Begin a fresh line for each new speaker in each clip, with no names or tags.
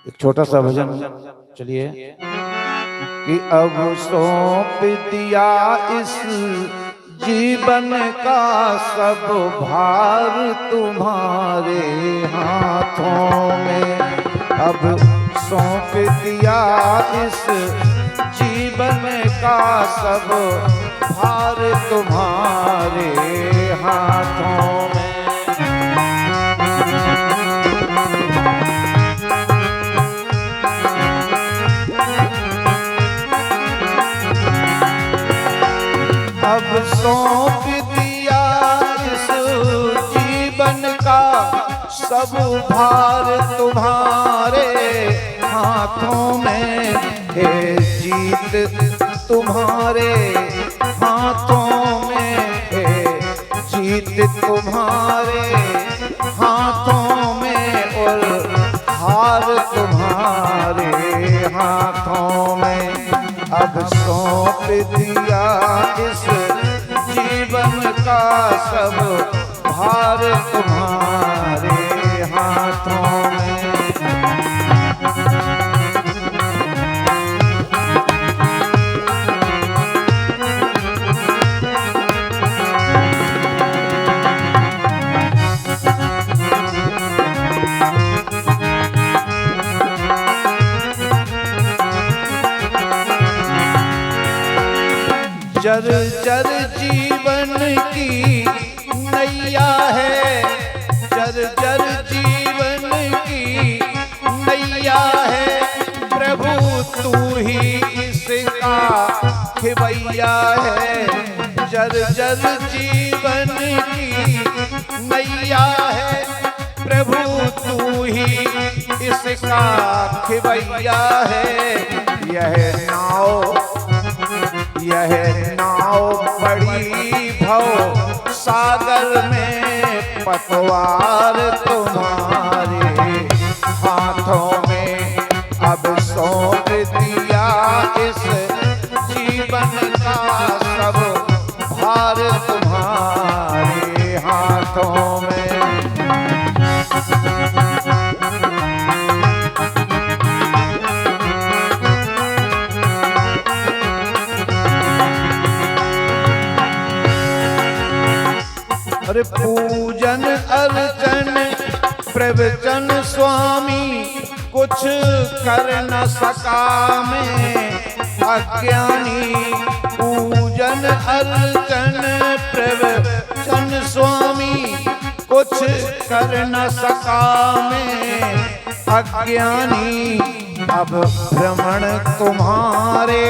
एक छोटा सा भजन चलिए कि अब सौंप दिया इस जीवन का सब भार तुम्हारे हाथों में। अब सौंप दिया इस जीवन का सब भार तुम्हारे हाथों में। अब सौंप दिया इस जीवन का सब भार तुम्हारे हाथों में। है जीत तुम्हारे हाथों में, है जीत तुम्हारे हाथों में और हार तुम्हारे हाथों में। अब सौंप दिया इस जीवन का सब भार तुम्हारे हाथों में। जर जर जीवन की नैया है, जर जर जीवन की नैया है। प्रभु तू ही इसका खिवैया है। जर जर जीवन की नैया है, प्रभु तू ही इसका खिवैया है। यह नाव बड़ी भव सागर में, पतवार तुम्हारे हाथों में। अब सौंप दिया इस जीवन का सब भार तुम्हारे हाथों में। अरे पूजन अर्चन प्रवचन स्वामी कुछ कर न सका मैं अज्ञानी। पूजन अर्चन प्रवचन स्वामी कुछ कर न सका मैं अज्ञानी। अब भ्रमण तुम्हारे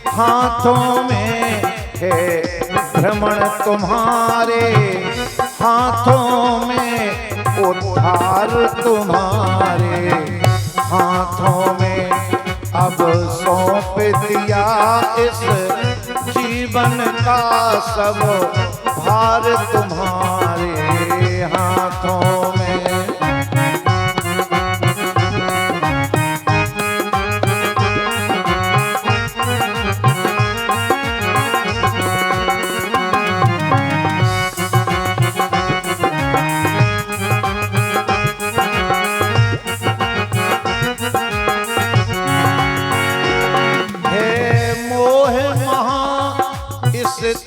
हाथों में है, भ्रमण तुम्हारे हाथों में, उद्धार तुम्हारे हाथों में। अब सौंप दिया इस जीवन का सब भार तुम्हारे हाथों में।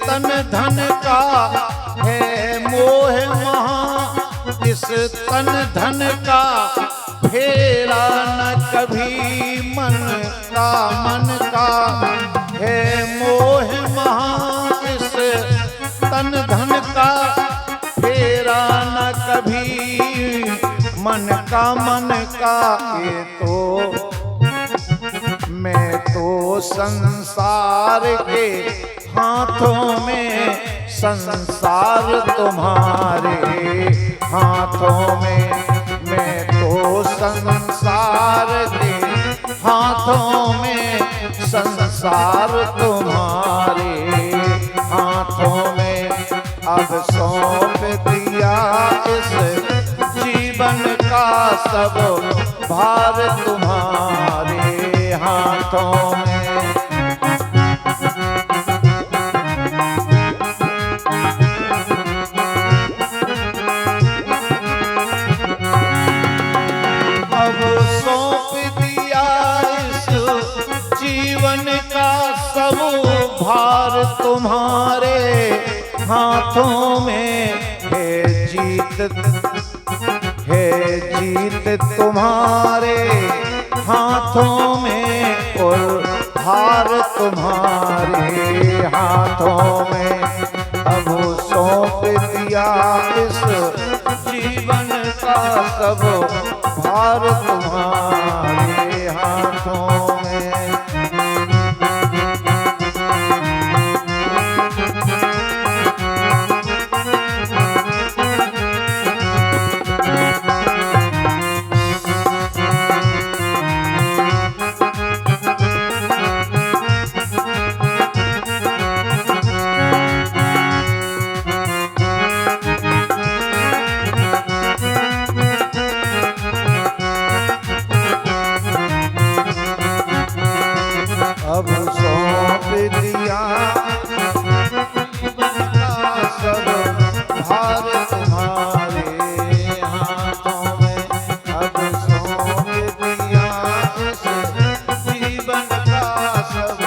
तन धन का है मोह महा, इस तन धन का फेरा न कभी मन का है मोह महा। इस तन धन का फेरा न कभी मन का। ये तो मैं तो संसार के हाथों में, संसार तुम्हारे हाथों में। मैं तो संसार के हाथों में, संसार तुम्हारे हाथों में। अब सौंप दिया इस जीवन का सब भार तुम्हारे हाथों में। अब सौंप हाथों में है जीत तुम्हारे हाथों में और हार तुम्हारे हाथों में। अब सौंप दिया इस जीवन का सब भार तुम्हारे हाथों में। अब सौंप दिया सब भार तुम्हारे हाथों में। अब सौंप दिया इस जीवन का सब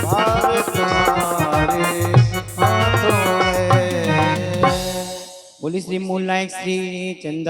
भार तुम्हारे हाथों में।
बोली श्री मूल नायक श्री चंदा